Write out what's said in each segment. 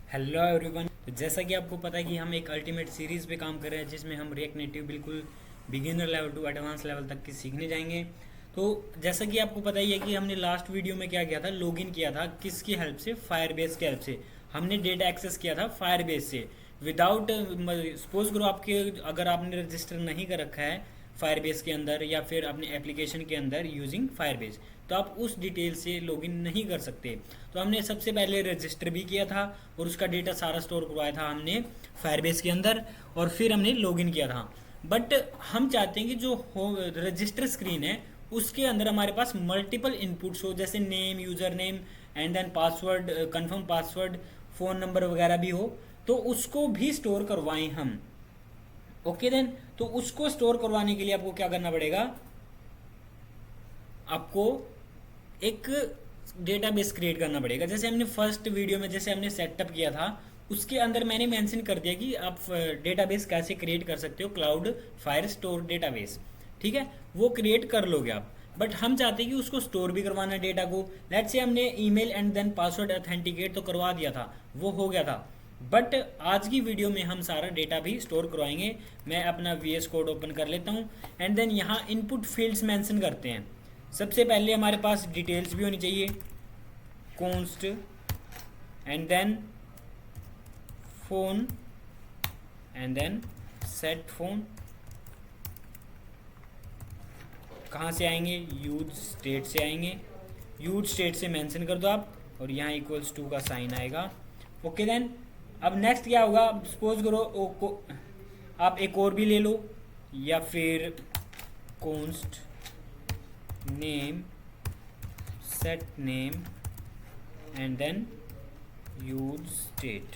Hello everyone. तो जैसा कि आपको पता है कि हम एक अल्टीमेट सीरीज़ पे काम कर रहे हैं जिसमें हम रिएक्ट नेटिव बिल्कुल beginner level to advance level तक की सीखने जाएंगे। तो जैसा कि आपको पता ही है कि हमने लास्ट वीडियो में क्या किया था, लॉगिन किया था किसकी हेल्प से, फायरबेस की हेल्प से। हमने डेटा एक्सेस किया था फायरबेस से विदाउट, सपोज करो आपके, अगर आपने रजिस्टर नहीं कर रखा है फायरबेस के अंदर या फिर अपने एप्लीकेशन के अंदर यूजिंग फायरबेस, तो आप उस डिटेल से लॉगिन नहीं कर सकते। तो हमने सबसे पहले रजिस्टर भी किया था और उसका डेटा सारा स्टोर करवाया था हमने फायरबेस के अंदर, और फिर हमने लॉगिन किया था। बट हम चाहते हैं कि जो रजिस्टर स्क्रीन है उसके अंदर हमारे पास मल्टीपल इनपुट्स हो, जैसे name, user name and then password, confirm password, phone number वगैरह भी हो, तो उसको भी स्टोर करवाएं हम। ओके देन, तो उसको स्टोर करवाने के लिए आपको क्या करना पड़ेगा, आपको एक डेटाबेस क्रिएट करना पड़ेगा। जैसे हमने फर्स्ट वीडियो में जैसे हमने सेटअप किया था उसके अंदर मैंने मेंशन कर दिया कि आप डेटाबेस कैसे क्रिएट कर सकते हो, क्लाउड फायर स्टोर डेटाबेस। ठीक है, वो क्रिएट कर लोगे आप। बट हम चाहते हैं कि उसको स्टोर भी करवाना है डेटा को। लेट्स से हमने email and then password authenticate तो करवा दिया था, वो हो गया था। बट आज की वीडियो में हम सारा डेटा भी स्टोर करवाएंगे। मैं अपना VS कोड ओपन कर लेता हूँ एंड देन यहाँ इनपुट फील्ड्स मेंशन करते हैं। सबसे पहले हमारे पास डिटेल्स भी होनी चाहिए, const and then phone and then set phone. कहाँ से आएंगे, यूज स्टेट से आएंगे। यूज स्टेट से मेंशन कर दो आप और यहाँ इक्वल्स टू का साइन आएगा। ओके देन, अब नेक्स्ट क्या होगा, सपोज करो आप एक और भी ले लो, या फिर const name set name and then use state.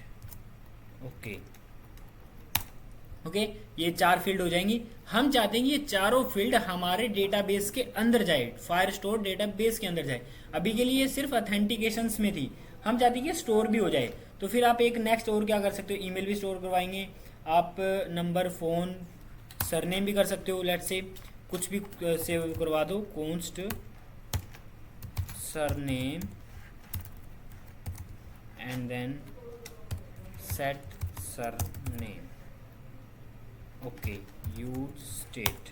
Okay okay, ये 4 फील्ड हो जाएंगी। हम चाहते हैं कि ये चारों फील्ड हमारे डेटाबेस के अंदर जाए, फायर स्टोर डेटाबेस के अंदर जाए। अभी के लिए ये सिर्फ ऑथेंटिकेशंस में थी, हम चाहते हैं कि स्टोर भी हो जाए। तो फिर आप एक नेक्स्ट और क्या कर सकते हो, ईमेल भी स्टोर करवाएंगे आप, नंबर, फ़ोन, सरनेम भी कर सकते हो। लेट्स से कुछ भी सेव करवा दो, const surname and then set surname. Okay, use state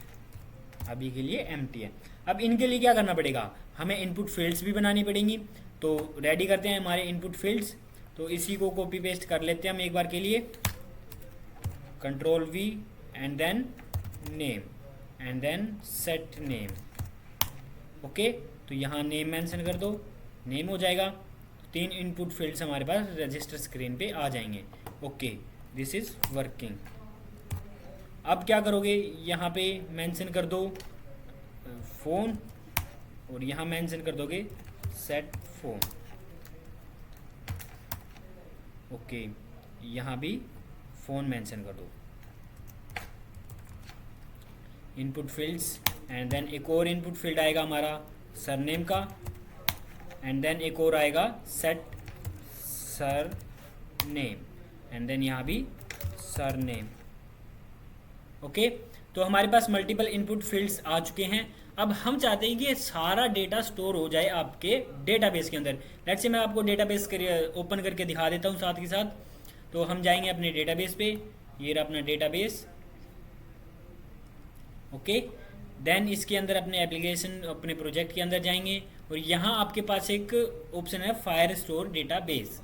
अभी के लिए एम्प्टी है। अब इनके लिए क्या करना पड़ेगा, हमें इनपुट फील्ड्स भी बनानी पड़ेंगी। तो रेडी करते हैं हमारे इनपुट फील्ड्स। तो इसी को कॉपी पेस्ट कर लेते हैं हम एक बार के लिए, Ctrl+V and then name and then set name. Okay, तो यहाँ नेम मेंशन कर दो, नेम हो जाएगा। 3 इनपुट फील्ड्स हमारे पास रजिस्टर स्क्रीन पे आ जाएंगे। Okay, this is working. अब क्या करोगे, यहाँ पे मेंशन कर दो फ़ोन और यहाँ मेंशन कर दोगे सेट फ़ोन। ओके, यहाँ भी फ़ोन मेंशन कर दो, इनपुट फील्ड्स एंड देन एक और इनपुट फील्ड आएगा हमारा सरनेम का एंड देन एक और आएगा सेट सरनेम एंड देन यहाँ भी सरनेम। ओके, तो हमारे पास मल्टीपल इनपुट फील्ड्स आ चुके हैं। अब हम चाहते हैं कि ये सारा डेटा स्टोर हो जाए आपके डेटाबेस के अंदर। लेट्स से मैं आपको डेटाबेस ओपन करके दिखा देता हूँ साथ के साथ। तो हम जाएंगे अपने डेटाबेस पे, ये रहा अपना डेटाबेस। ओके, देन इसके अंदर अपने एप्लीकेशन, अपने प्रोजेक्ट के अंदर जाएंगे और यहाँ आपके पास एक ऑप्शन है फायर स्टोर डेटाबेस।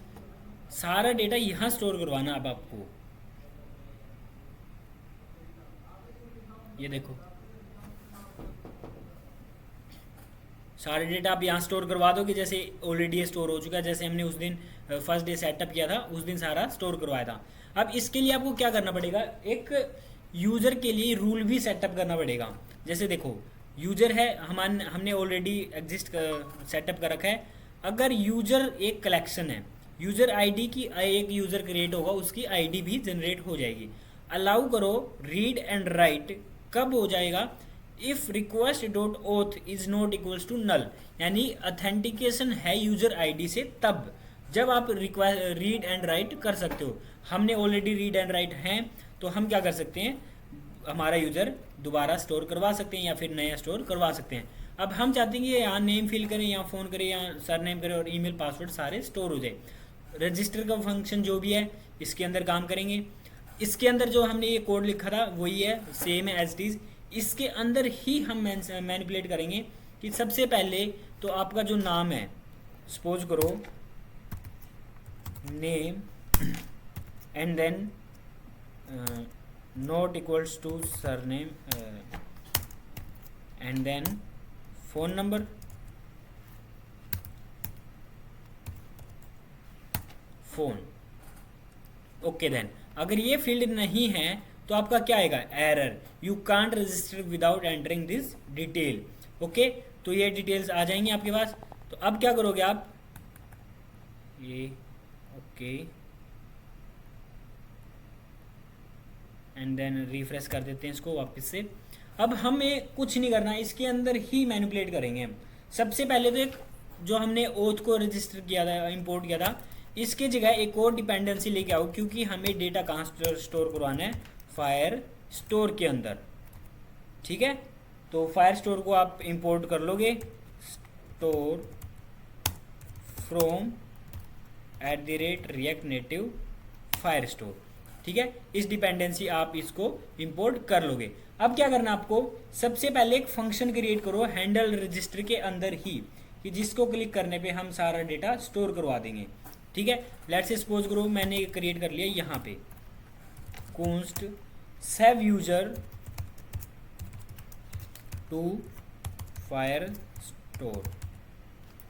सारा डेटा यहाँ स्टोर करवाना अब आपको। ये देखो, सारे डेटा आप यहाँ स्टोर करवा दोगे। जैसे ऑलरेडी स्टोर हो चुका है, जैसे हमने उस दिन फर्स्ट डे सेटअप किया था उस दिन सारा स्टोर करवाया था। अब इसके लिए आपको क्या करना पड़ेगा, एक यूज़र के लिए रूल भी सेटअप करना पड़ेगा। जैसे देखो, यूज़र है, हमने ऑलरेडी एग्जिस्ट सेटअप कर रखा है। अगर यूज़र एक कलेक्शन है, यूज़र आईडी की एक यूज़र क्रिएट होगा, उसकी आईडी भी जनरेट हो जाएगी। अलाउ करो रीड एंड राइट कब हो जाएगा, if request dot auth is not equals to null, यानी अथेंटिकेशन है यूज़र आईडी से तब, जब आप रिक्वेस्ट रीड एंड राइट कर सकते हो। हमने ऑलरेडी रीड एंड राइट हैं, तो हम क्या कर सकते हैं, हमारा यूज़र दोबारा स्टोर करवा सकते हैं या फिर नया स्टोर करवा सकते हैं। अब हम चाहते हैं कि यहाँ नेम फिल करें, यहाँ फ़ोन करें, यहाँ सर नेम करें और ईमेल पासवर्ड सारे स्टोर हो जाए। रजिस्टर का फंक्शन जो भी है इसके अंदर काम करेंगे। इसके अंदर जो हमने ये कोड लिखा था वही है, सेम है एज इट इज़। इसके अंदर ही हम मैनिपुलेट करेंगे कि सबसे पहले तो आपका जो नाम है, सपोज करो name and then not equals to surname and then phone number, phone. Okay then अगर ये फील्ड नहीं है तो आपका क्या आएगा, error, you can't register without entering this detail. Okay, तो ये डिटेल्स आ जाएंगी आपके पास। तो अब क्या करोगे आप, ये ओके एंड देन रिफ्रेश कर देते हैं इसको वापस से। अब हमें कुछ नहीं करना, इसके अंदर ही मैनिपुलेट करेंगे हम। सबसे पहले तो एक जो हमने ओथ को रजिस्टर किया था, इंपोर्ट किया था, इसके जगह एक और डिपेंडेंसी लेके आओ, क्योंकि हमें डेटा कहाँ स्टोर करवाना है, फायर स्टोर के अंदर। ठीक है, तो फायर स्टोर को आप इंपोर्ट कर लोगे, store from @react native fire store. ठीक है, इस डिपेंडेंसी आप इसको इंपोर्ट कर लोगे। अब क्या करना आपको, सबसे पहले एक फंक्शन क्रिएट करो हैंडल रजिस्टर के अंदर ही, कि जिसको क्लिक करने पे हम सारा डेटा स्टोर करवा देंगे। ठीक है, लेट्स सपोज करो मैंने क्रिएट कर लिया यहाँ पे const save user to Firestore.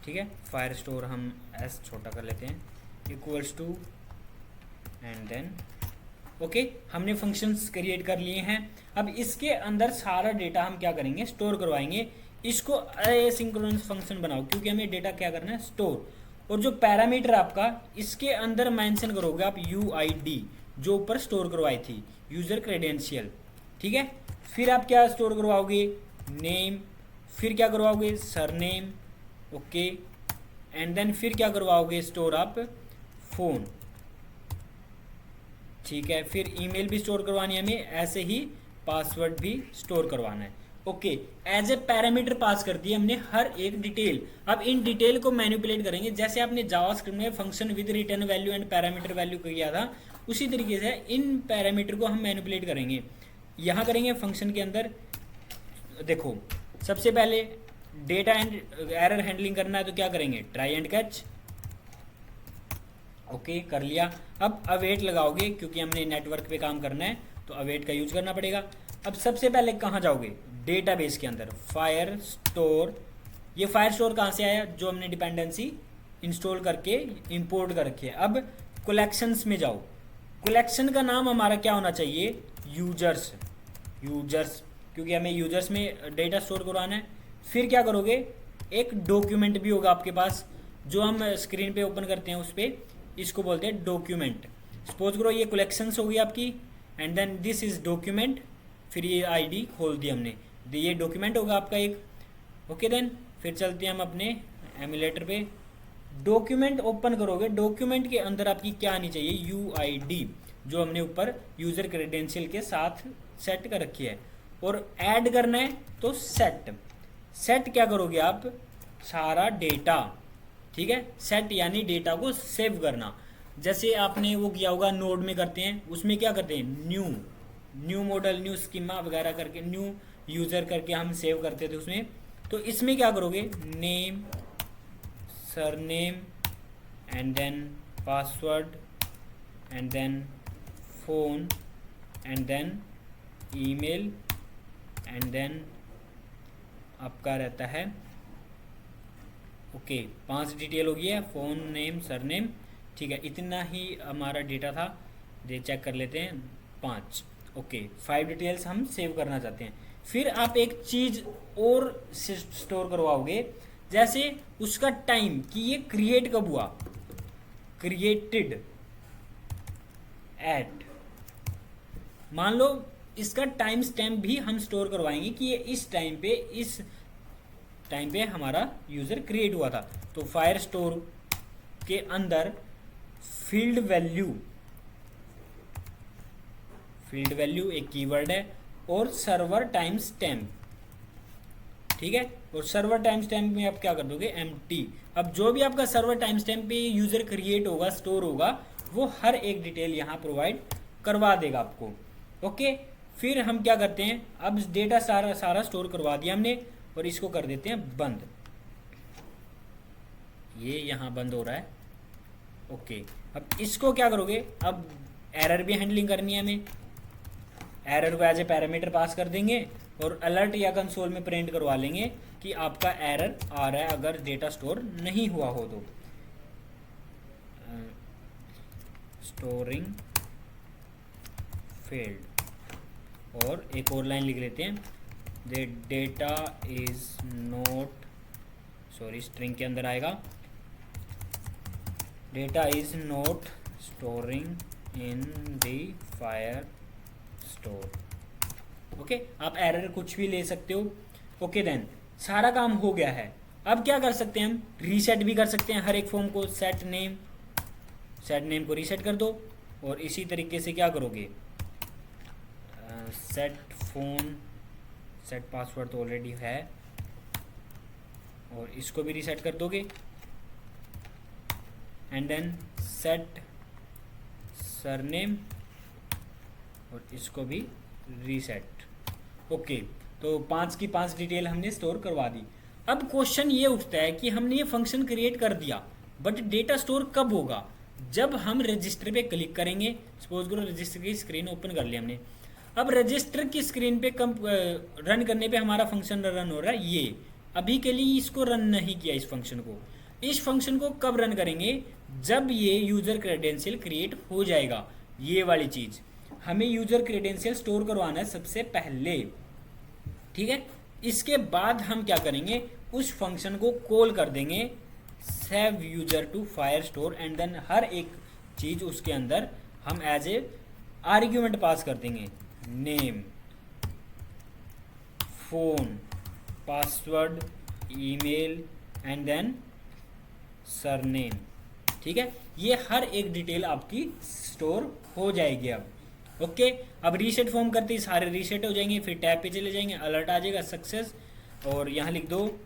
ठीक है, फायर स्टोर हम एस छोटा कर लेते हैं, equals to and then okay, हमने फंक्शंस क्रिएट कर लिए हैं। अब इसके अंदर सारा डेटा हम क्या करेंगे, स्टोर करवाएंगे। इसको एसिंक्रोनस फंक्शन बनाओ, क्योंकि हमें डेटा क्या करना है, स्टोर। और जो पैरामीटर आपका इसके अंदर मेंशन करोगे आप यूआईडी, जो ऊपर स्टोर करवाई थी, यूजर क्रेडेंशियल। ठीक है, फिर आप क्या स्टोर करवाओगे, नेम, फिर क्या करवाओगे, सरनेम। ओके, एंड देन फिर क्या करवाओगे स्टोर आप, फ़ोन। ठीक है, फिर ईमेल भी स्टोर करवानी है हमें, ऐसे ही पासवर्ड भी स्टोर करवाना है। Okay, as a parameter pass कर दिए हमने हर एक डिटेल। अब इन डिटेल को मैनिपुलेट करेंगे, जैसे आपने जावास्क्रिप्ट में function with return value and parameter value किया था, उसी तरीके से इन पैरामीटर को हम मैनिपुलेट करेंगे। यहाँ करेंगे फंक्शन के अंदर, देखो सबसे पहले डेटा एंड एरर हैंडलिंग करना है, तो क्या करेंगे, ट्राई एंड कैच। ओके, कर लिया। अब अवेट लगाओगे, क्योंकि हमने नेटवर्क पे काम करना है तो अवेट का यूज करना पड़ेगा। अब सबसे पहले कहाँ जाओगे, डेटाबेस के अंदर, फायर स्टोर। ये फायर स्टोर कहाँ से आया, जो हमने डिपेंडेंसी इंस्टॉल करके इंपोर्ट कर रखी है। अब कलेक्शंस में जाओ, कलेक्शन का नाम हमारा क्या होना चाहिए, यूजर्स, यूजर्स, क्योंकि हमें यूजर्स में डेटा स्टोर करवाना है। फिर क्या करोगे, एक डॉक्यूमेंट भी होगा आपके पास, जो हम स्क्रीन पे ओपन करते हैं उस पर, इसको बोलते हैं डॉक्यूमेंट। सपोज करो ये कलेक्शंस होगी आपकी, and then this is document, फिर ये आईडी खोल दी हमने, ये डॉक्यूमेंट होगा आपका एक। ओके देन फिर चलते हैं हम अपने एमुलेटर पे, डॉक्यूमेंट ओपन करोगे, डॉक्यूमेंट के अंदर आपकी क्या आनी चाहिए, यूआईडी, जो हमने ऊपर यूजर क्रेडेंशियल के साथ सेट कर रखी है। और ऐड करना है तो सेट, सेट क्या करोगे आप, सारा डेटा। ठीक है, सेट यानी डेटा को सेव करना। जैसे आपने वो किया होगा नोड में करते हैं, उसमें क्या करते हैं, न्यू मॉडल, न्यू स्कीमा वगैरह करके, न्यू यूज़र करके हम सेव करते थे उसमें। तो इसमें क्या करोगे, name, surname and then password and then phone and then email and then आपका रहता है, ओके 5 डिटेल हो गई है, फ़ोन, नेम, सरनेम। ठीक है, इतना ही हमारा डेटा था, ये चेक कर लेते हैं, 5। ओके, 5 डिटेल्स हम सेव करना चाहते हैं। फिर आप एक चीज़ और स्टोर करवाओगे, जैसे उसका टाइम, कि ये क्रिएट कब हुआ, क्रिएटेड एट, मान लो इसका टाइम स्टैम्प भी हम स्टोर करवाएंगे कि ये इस टाइम पे हमारा यूज़र क्रिएट हुआ था। तो फायर स्टोर के अंदर फील्ड वैल्यू एक कीवर्ड है, और सर्वर टाइम स्टैम्प। ठीक है, और सर्वर टाइम स्टैम्प में आप क्या कर दोगे, एम्प्टी। अब जो भी आपका सर्वर टाइम स्टैम्प पे यूज़र क्रिएट होगा, स्टोर होगा, वो हर एक डिटेल यहाँ प्रोवाइड करवा देगा आपको। ओके, फिर हम क्या करते हैं, अब डेटा सारा स्टोर करवा दिया हमने और इसको कर देते हैं बंद। ये यहाँ बंद हो रहा है। ओके, अब इसको क्या करोगे, अब एरर भी हैंडलिंग करनी है हमें। एरर को एज ए पैरामीटर पास कर देंगे और अलर्ट या कंसोल में प्रिंट करवा लेंगे कि आपका एरर आ रहा है अगर डेटा स्टोर नहीं हुआ हो तो। स्टोरिंग फेल्ड, और एक और लाइन लिख लेते हैं, the data is not, sorry string के अंदर आएगा, data is not storing in the fire store. Okay, आप एरर कुछ भी ले सकते हो। ओके देन, सारा काम हो गया है। अब क्या कर सकते हैं हम, रीसेट भी कर सकते हैं हर एक फॉर्म को। सेट नेम को रीसेट कर दो और इसी तरीके से क्या करोगे, सेट पासवर्ड तो ऑलरेडी है और इसको भी रीसेट कर दोगे। एंड देन सेट सरनेम और इसको भी रीसेट। ओके, तो 5 की 5 डिटेल हमने स्टोर करवा दी। अब क्वेश्चन ये उठता है कि हमने ये फंक्शन क्रिएट कर दिया, बट डेटा स्टोर कब होगा, जब हम रजिस्टर पे क्लिक करेंगे। सपोज करो रजिस्टर की स्क्रीन ओपन कर लिया हमने। अब रजिस्टर की स्क्रीन पे रन करने पे हमारा फंक्शन रन हो रहा है। ये अभी के लिए इसको रन नहीं किया, इस फंक्शन को। इस फंक्शन को कब रन करेंगे, जब ये यूज़र क्रेडेंशियल क्रिएट हो जाएगा। ये वाली चीज़ हमें यूज़र क्रेडेंशियल स्टोर करवाना है सबसे पहले, ठीक है। इसके बाद हम क्या करेंगे, उस फंक्शन को कॉल कर देंगे, save user to Firestore, and then हर एक चीज़ उसके अंदर हम एज ए आर्ग्यूमेंट पास कर देंगे, name, phone, password, email and then surname, ठीक है। ये हर एक डिटेल आपकी स्टोर हो जाएगी अब। ओके, अब रीसेट फॉर्म करते ही सारे रीसेट हो जाएंगे। फिर टैब पे चले जाएंगे, अलर्ट आ जाएगा सक्सेस, और यहाँ लिख दो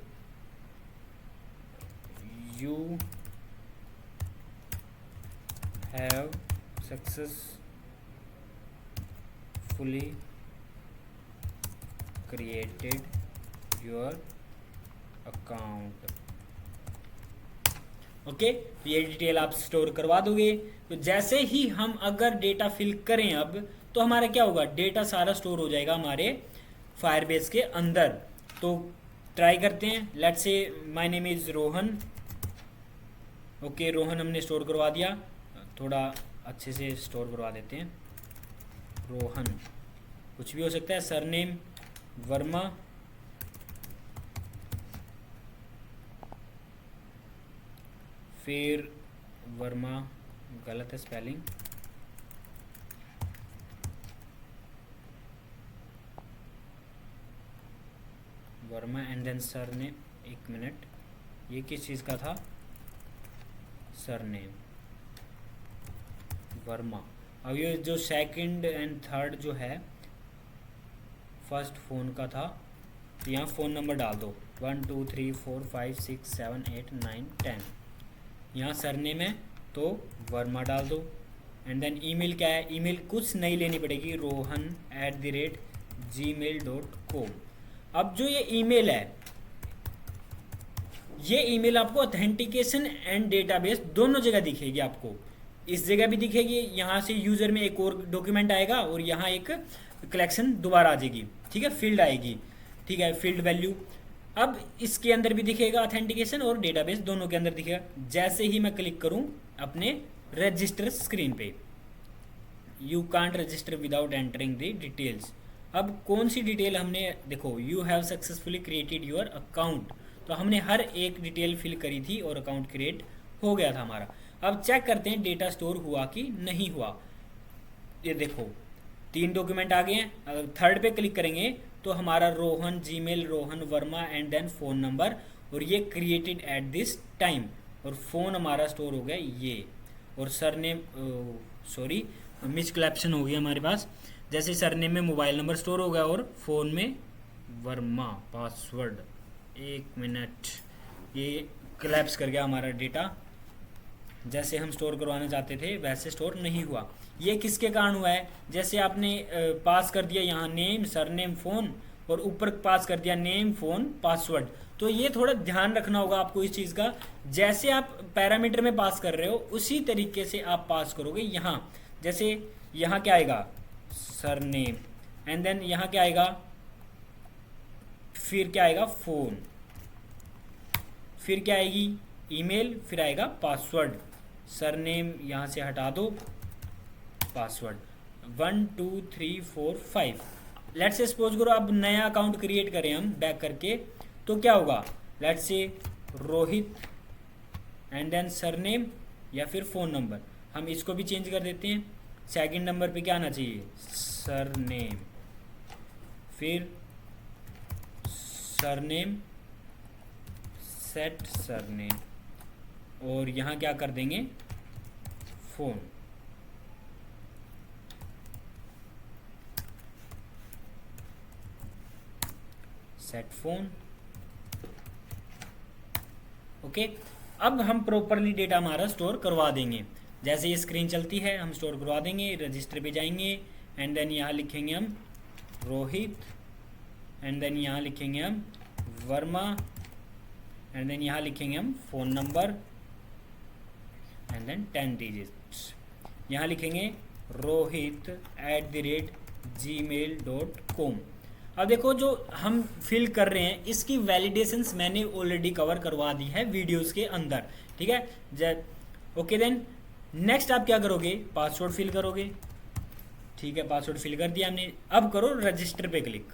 you have successfully created your account. Okay, तो ये डिटेल आप स्टोर करवा दोगे। तो जैसे ही हम अगर डेटा फिल करें अब, तो हमारा क्या होगा, डेटा सारा स्टोर हो जाएगा हमारे फायरबेस के अंदर। तो ट्राई करते हैं। Let's say my name is Rohan. Okay, Rohan हमने स्टोर करवा दिया। थोड़ा अच्छे से स्टोर करवा देते हैं, रोहन, कुछ भी हो सकता है। सरनेम वर्मा, फिर वर्मा गलत है spelling, Verma and then surname. एक मिनट, ये किस चीज़ का था, सरनेम वर्मा। अब ये जो सेकंड एंड थर्ड जो है, फर्स्ट फ़ोन का था, तो यहाँ फ़ोन नंबर डाल दो 1 2 3 4 5 6 7 8 9 10। यहाँ सरनेम है तो वर्मा डाल दो। एंड देन ईमेल क्या है, ईमेल कुछ नहीं लेनी पड़ेगी, rohan@gmail.com। अब जो ये ईमेल है, ये ईमेल आपको ऑथेंटिकेशन एंड डेटाबेस दोनों जगह दिखेगी। आपको इस जगह भी दिखेगी, यहाँ से यूज़र में एक और डॉक्यूमेंट आएगा और यहाँ एक कलेक्शन दोबारा आ जाएगी, ठीक है, फील्ड आएगी, ठीक है, फील्ड वैल्यू। अब इसके अंदर भी दिखेगा ऑथेंटिकेशन और डेटाबेस दोनों के अंदर दिखेगा। जैसे ही मैं क्लिक करूं अपने रजिस्टर स्क्रीन पे, you can't register without entering the details. अब कौन सी डिटेल हमने, देखो, you have successfully created your account, तो हमने हर एक डिटेल फिल करी थी और अकाउंट क्रिएट हो गया था हमारा। अब चेक करते हैं डेटा स्टोर हुआ कि नहीं हुआ। ये देखो 3 डॉक्यूमेंट आ गए हैं। अगर थर्ड पे क्लिक करेंगे तो हमारा Rohan, Gmail, Rohan Verma and then phone number, और ये क्रिएटेड एट दिस टाइम, और फ़ोन हमारा स्टोर हो गया ये, और सरनेम, सॉरी मिसकलैप्शन हो गई हमारे पास। जैसे सरनेम में मोबाइल नंबर स्टोर हो गया और फ़ोन में वर्मा पासवर्ड। एक मिनट, ये कोलैप्स कर गया हमारा डेटा, जैसे हम स्टोर करवाना चाहते थे वैसे स्टोर नहीं हुआ। ये किसके कारण हुआ है? जैसे आपने पास कर दिया यहाँ नेम, सरनेम, फ़ोन, और ऊपर पास कर दिया नेम, फ़ोन, पासवर्ड। तो ये थोड़ा ध्यान रखना होगा आपको इस चीज़ का। जैसे आप पैरामीटर में पास कर रहे हो उसी तरीके से आप पास करोगे यहाँ। जैसे यहाँ क्या आएगा? सरनेम, एंड देन यहाँ क्या आएगा? फिर क्या आएगा? फ़ोन, फिर क्या आएगी? ईमेल, फिर आएगा पासवर्ड। सरनेम यहाँ से हटा दो, पासवर्ड। 1 2 3 4 5। लेट्स से सपोज करो अब नया अकाउंट क्रिएट करें हम बैक करके, तो क्या होगा? Let's say Rohit and then surname या फिर फ़ोन नंबर। हम इसको भी चेंज कर देते हैं। सेकंड नंबर पे क्या आना चाहिए? सरनेम, फिर सरनेम, सेट सरनेम, और यहाँ क्या कर देंगे? फ़ोन। Set phone. ओके, अब हम प्रॉपरली डेटा हमारा स्टोर करवा देंगे। जैसे ये स्क्रीन चलती है हम स्टोर करवा देंगे। रजिस्टर पे जाएंगे एंड देन यहाँ लिखेंगे हम रोहित, एंड देन यहाँ लिखेंगे हम वर्मा, एंड देन यहाँ लिखेंगे हम phone number, and then 10 digits. यहाँ लिखेंगे rohit@gmail.com। अब देखो जो हम फिल कर रहे हैं इसकी वैलिडेशंस मैंने ऑलरेडी कवर करवा दी है वीडियोस के अंदर, ठीक है। ओके देन नेक्स्ट आप क्या करोगे? पासवर्ड फिल करोगे, ठीक है। पासवर्ड फिल कर दिया हमने। अब करो रजिस्टर पे click.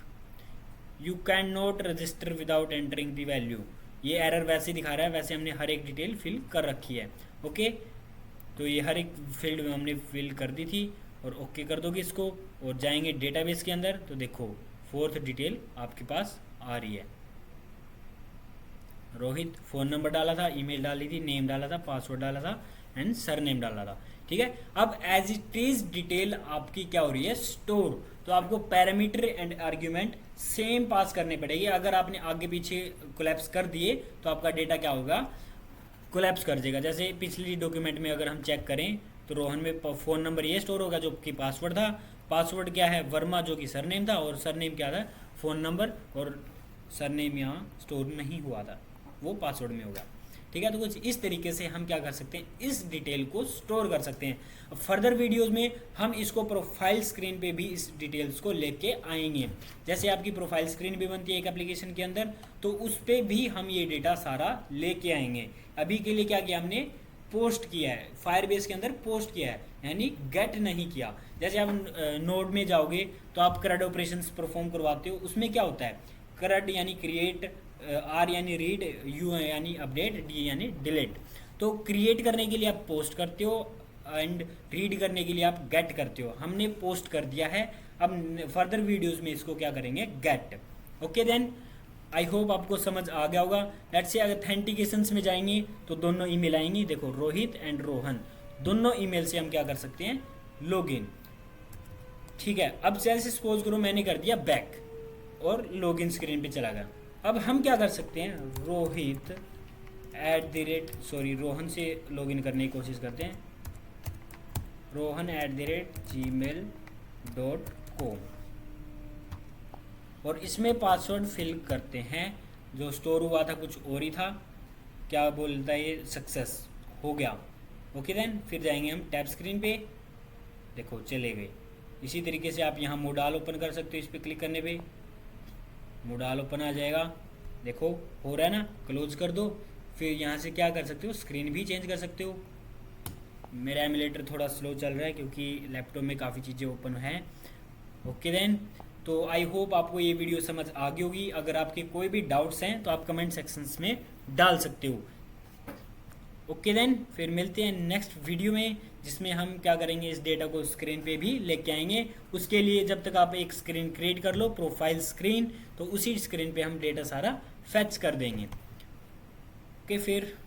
You can not register without entering the value. ये एरर वैसे दिखा रहा है, वैसे हमने हर एक डिटेल फिल कर रखी है। ओके, तो ये हर एक फील्ड में हमने फिल कर दी थी, और ओके कर दोगे इसको और जाएंगे डेटाबेस के अंदर, तो देखो 4th डिटेल आपके पास आ रही है। रोहित, फ़ोन नंबर डाला था, ईमेल डाली थी, नेम डाला था, पासवर्ड डाला था, एंड सरनेम डाला था, ठीक है। अब एज इट इज डिटेल आपकी क्या हो रही है? स्टोर। तो आपको पैरामीटर एंड आर्ग्यूमेंट सेम पास करने पड़ेगी। अगर आपने आगे पीछे कोलैप्स कर दिए तो आपका डेटा क्या होगा? कोलैप्स कर देगा। जैसे पिछली डॉक्यूमेंट में अगर हम चेक करें तो रोहन में फ़ोन नंबर ये स्टोर होगा जो कि पासवर्ड था, पासवर्ड क्या है? वर्मा जो कि सरनेम था, और सरनेम क्या था? फ़ोन नंबर, और सरनेम यहाँ स्टोर नहीं हुआ था, वो पासवर्ड में होगा, ठीक है। तो कुछ इस तरीके से हम क्या कर सकते हैं? इस डिटेल को स्टोर कर सकते हैं। फर्दर वीडियोस में हम इसको प्रोफाइल स्क्रीन पे भी इस डिटेल्स को लेके आएंगे। जैसे आपकी प्रोफाइल स्क्रीन भी बनती है एक एप्लीकेशन के अंदर, तो उस पर भी हम ये डेटा सारा लेके आएंगे। अभी के लिए क्या किया हमने? पोस्ट किया है, फायरबेस के अंदर पोस्ट किया है, यानी गेट नहीं किया। जैसे आप नोड में जाओगे तो आप CRUD ऑपरेशंस परफॉर्म करवाते हो, उसमें क्या होता है? CRUD यानी क्रिएट, R यानी रीड, U यानी अपडेट, D यानी डिलीट। तो क्रिएट करने के लिए आप पोस्ट करते हो एंड रीड करने के लिए आप गेट करते हो। हमने पोस्ट कर दिया है, अब फर्दर वीडियोस में इसको क्या करेंगे? Get. Okay then I hope आपको समझ आ गया होगा। लेट्स से ऑथेंटिकेशंस में जाएंगे तो दोनों ईमेल आएंगी, देखो रोहित एंड रोहन, दोनों ईमेल से हम क्या कर सकते हैं? लॉगिन, ठीक है। अब जैसे सपोज करो मैंने कर दिया बैक और लॉगिन स्क्रीन पे चला गया। अब हम क्या कर सकते हैं? रोहित रोहन से लॉगिन करने की कोशिश करते हैं, rohan@gmail.com, और इसमें पासवर्ड फिल करते हैं। जो स्टोर हुआ था कुछ और ही था, क्या बोलता है ये? सक्सेस हो गया। ओके देन फिर जाएंगे हम टैब स्क्रीन पे, देखो चले गए। इसी तरीके से आप यहाँ मोडाल ओपन कर सकते हो, इस पर क्लिक करने पे मोडाल ओपन आ जाएगा, देखो हो रहा है ना। क्लोज कर दो। फिर यहाँ से क्या कर सकते हो? स्क्रीन भी चेंज कर सकते हो। मेरा एमुलेटर थोड़ा स्लो चल रहा है क्योंकि लैपटॉप में काफ़ी चीज़ें ओपन हैं। ओके देन, तो आई होप आपको ये वीडियो समझ आ गई होगी। अगर आपके कोई भी डाउट्स हैं तो आप कमेंट सेक्शंस में डाल सकते हो। ओके देन फिर मिलते हैं नेक्स्ट वीडियो में, जिसमें हम क्या करेंगे? इस डेटा को स्क्रीन पे भी लेके आएंगे। उसके लिए जब तक आप एक स्क्रीन क्रिएट कर लो, प्रोफाइल स्क्रीन, तो उसी स्क्रीन पे हम डेटा सारा फैच कर देंगे। ओके फिर